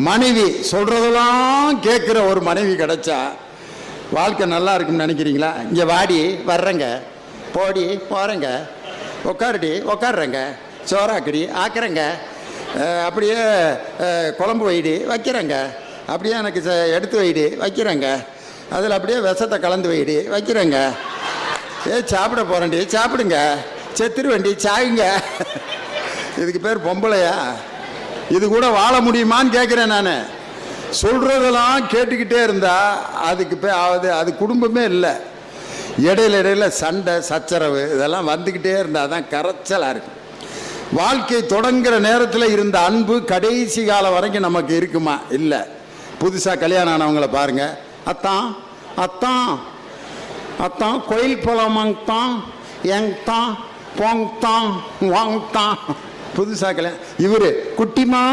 மனைவி சொல்றதெல்லாம் கேட்குற ஒரு மனைவி கிடைச்சா வாழ்க்கை நல்லா இருக்குன்னு நினைக்கிறீங்களா? இங்கே வாடி வர்றேங்க, போடி போகிறேங்க, உட்காருடி உட்காடுறேங்க, சோறாக்கடி ஆக்குறேங்க, அப்படியே குழம்பு வைடி வைக்கிறேங்க, அப்படியே எனக்கு எடுத்து வைடி வைக்கிறேங்க, அதில் அப்படியே விஷத்தை கலந்து வைடி வைக்கிறேங்க, சாப்பிட போகிறேன்டி சாப்பிடுங்க, செத்துரு வண்டி சாயுங்க. இதுக்கு பேர் பொம்பளையா? இது கூட வாழ முடியுமான்னு கேட்குறேன் நான். சொல்கிறதெல்லாம் கேட்டுக்கிட்டே இருந்தால் அதுக்கு அது குடும்பமே இல்லை. இடையில சண்டை சச்சரவு இதெல்லாம் வந்துக்கிட்டே இருந்தால் தான் கரைச்சலாக இருக்கும். வாழ்க்கை தொடங்குகிற நேரத்தில் இருந்த அன்பு கடைசி காலம் வரைக்கும் நமக்கு இருக்குமா? இல்லை. புதுசாக கல்யாணம் ஆனவங்களை பாருங்கள். அத்தான் அத்தான் அத்தான் கோயில் போலாமாங்கத்தான் எங்தான் போங்தான் வாங்கத்தான். புதுசாக கல்யாணம். இவர் குட்டிமா